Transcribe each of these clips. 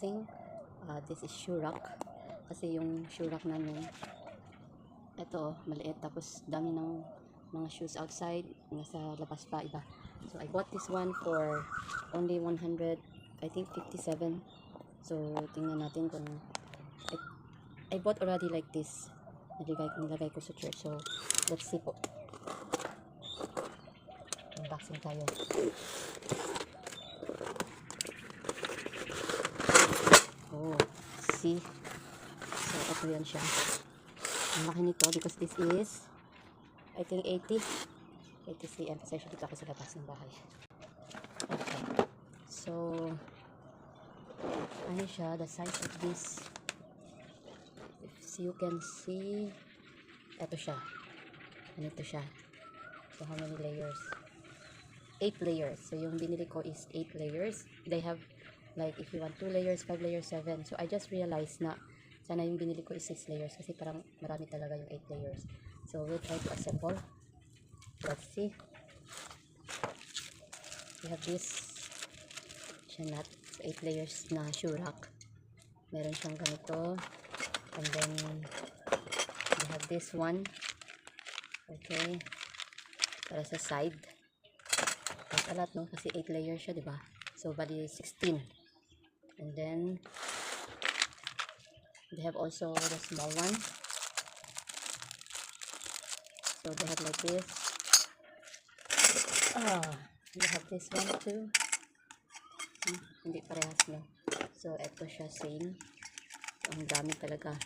unboxing. This is shoe rack. Kasi yung shoe rack namin, ito, maliit. Tapos dami ng mga shoes outside. Nasa labas pa iba. So I bought this one for only 100, I think 57. So tingnan natin kung I bought already like this. Nilagay ko sa church. So let's see po. Unboxing tayo. Oh, see? So, ito yan siya. Ang laki nito because this is, I think 80 cm. Kasi dito ako sa labas ng bahay. Okay. So, ano siya? The size of this, if you can see, ito siya. Ganito siya. So, how many layers? 8 layers. So, yung binili ko is 8 layers. They have like if you want 2 layers, 5 layers, 7. So I just realized na sana yung binili ko is 6 layers kasi parang marami talaga yung 8 layers. So we'll try to assemble. Let's see. We have this siya nut. So 8 layers na shoe rack. Meron siyang ganito. And then we have this one. Okay. Para sa side. That's a lot, no? Kasi 8 layers siya, diba? So bali 16. And then they have also the small one. So they have like this. They have this one too. Hindi parehas, no? So ito siya same. Ang dami talaga.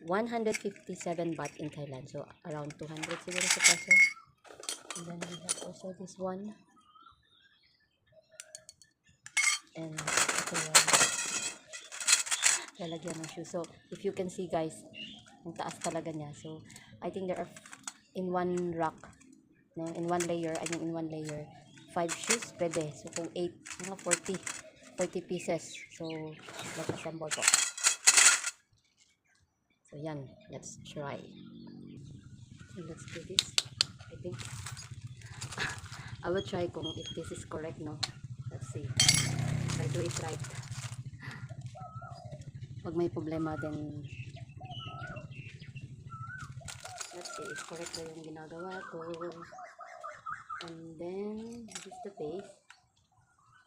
157 baht in Thailand. So around 200 siguro sa peso. And then we have also this one. And ito yan. Lalagyan ng shoes. So, if you can see guys, ang taas talaga niya. So, I think there are in one rack, no? In one layer, 5 shoes, pwede. So, kung 8, mga 40 pieces. So, let's assemble po. So, yan. Let's try. So, let's do this. I think, I will try kung if this is correct, no? Let's see. Try to it right. Pag may problema, then let's see if correct na yung ginagawa ko. And then this is the base.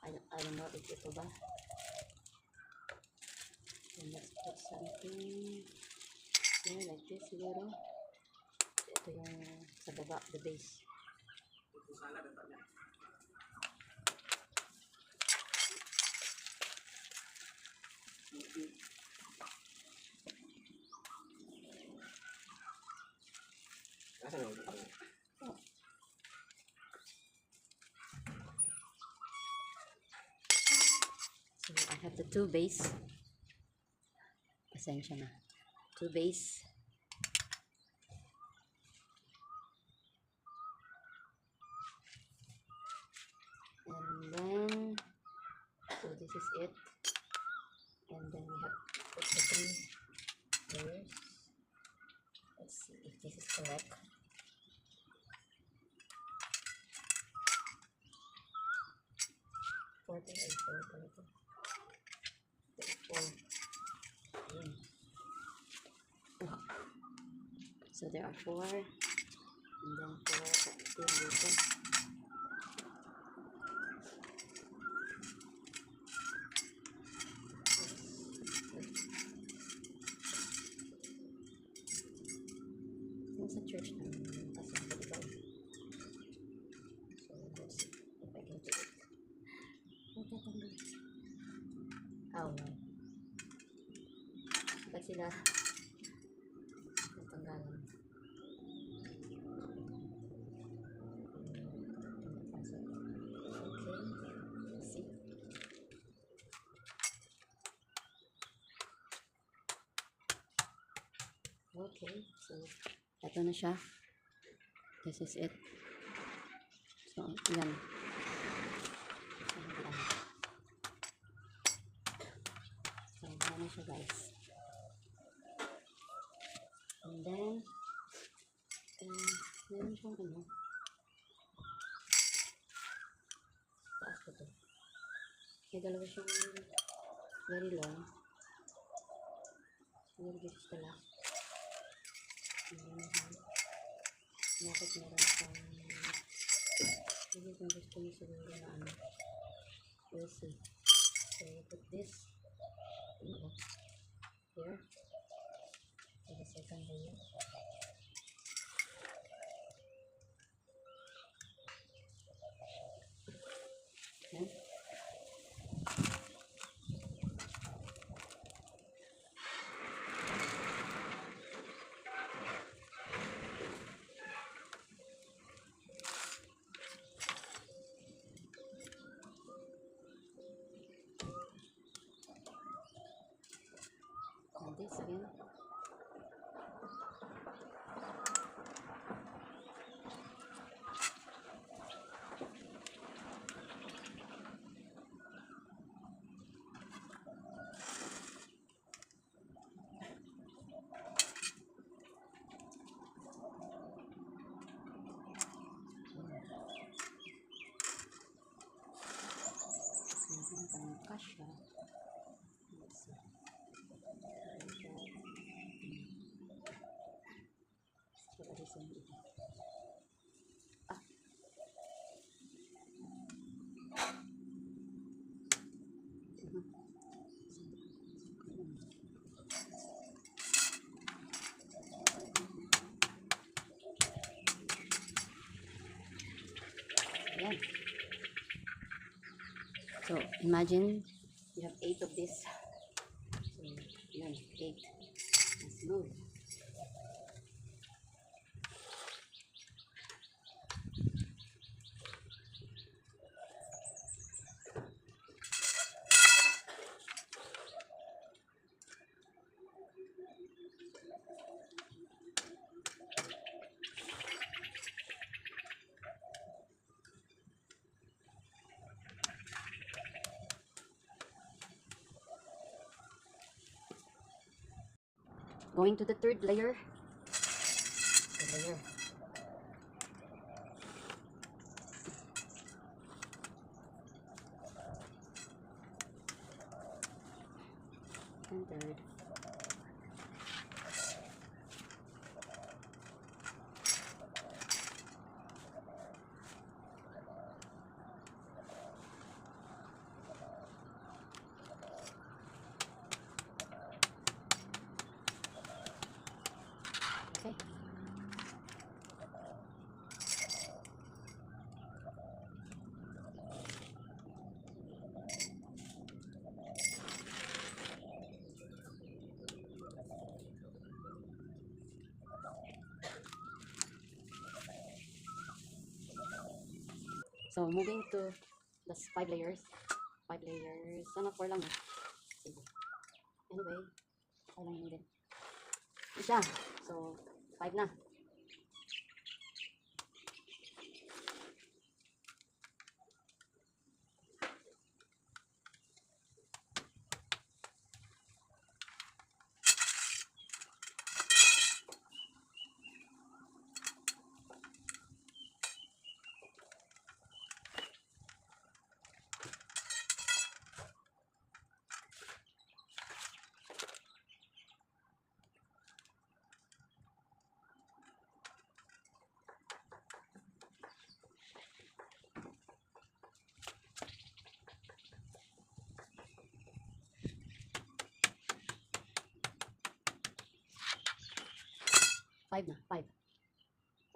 I don't know if ito ba. And let's put something here like this siguro. Ito yung sa baba, the base. So I have the 2 base. Pasensya na. 2 base. And then, so this is it. And then we have put the 3 layers. Let's see if this is correct. Four. So there are 4, and then 4 dito. Sa church na assemble ito. So let's see if I can do it. Tatanggal. Oh no. Ba't sila natanggalan? Okay, let's see. Okay, so ito na siya. This is it. So, yan. So, yan na siya guys. And then, meron siyang ano. Taas ko to. May dalawa siyang very long. Siguro this is the last. Bakit meron pang hindi kung gusto mo siguro na ano. We'll see. So you put this here for the second layer. Okay. And this again. Kasha. Let's see. Ah. Yan. So, imagine you have 8 of this. So, yan, 8. Let's move. Going to the third layer. Third layer. And third. Okay. So, moving to the 5 layers. 5 layers. Sana 4 lang. Sige. Anyway, 4 lang yun din. Isa. So, 5 na. Five na. 5.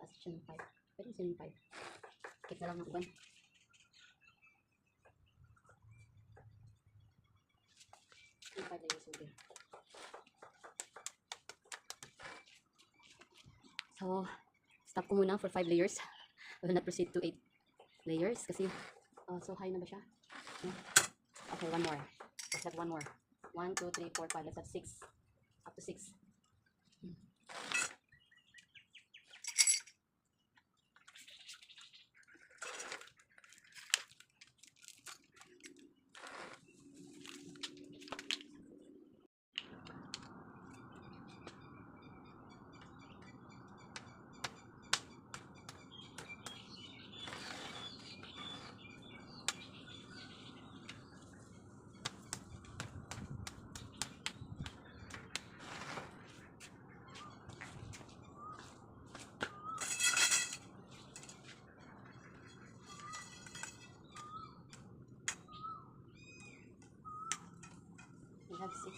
Taas siya ng 5. Pwede siya ng 5. Kit na lang ng uban. Yung 5 layers over. So, stop ko muna for 5 layers. I will not proceed to 8 layers kasi so high na ba siya? Okay, one more. Let's have one more. 1, 2, 3, 4, 5. Let's have 6. Up to 6.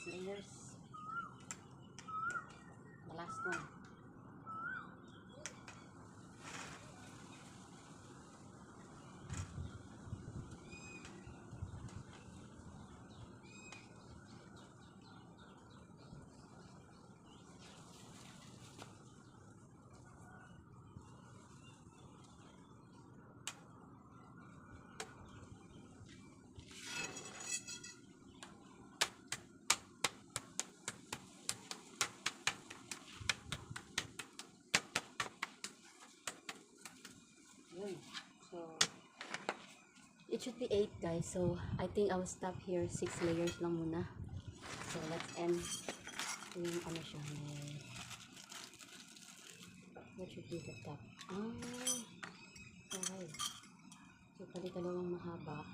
layers. The last one. So it should be 8 guys, so I think I will stop here. 6 layers lang muna. So let's end yung ano siya, what should be the top? Okay, so dalawang mahaba.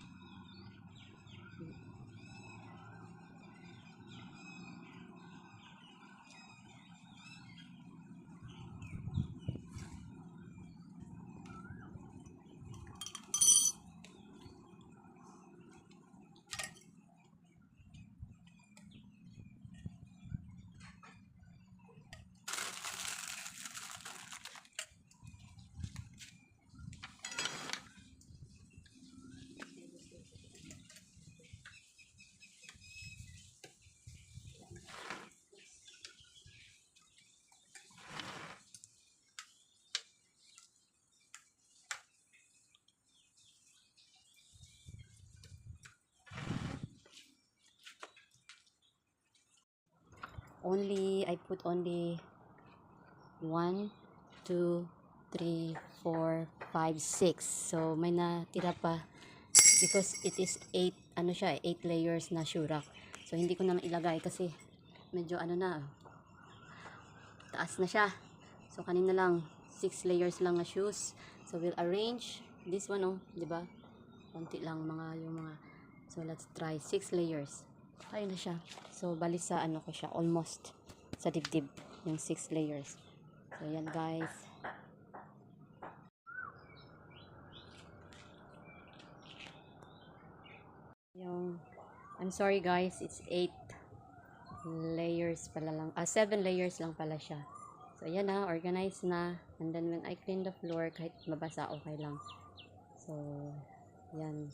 I put only 1, 2, 3, 4, 5, 6. So may natira pa because it is 8 ano siya, 8 layers na shurak. So hindi ko na ilagay kasi medyo ano na, taas na siya. So kanina lang 6 layers lang na shoes. So we'll arrange this one, oh, 'di ba? Konti lang yung mga. So let's try 6 layers. Ayun na siya. So bali sa ano ko siya, almost sa dibdib yung 6 layers. So yan guys. I'm sorry guys, it's 8 layers pala lang. 7 layers lang pala siya. So yan na, organized na. And then when I clean the floor, kahit mabasa okay lang. So yan.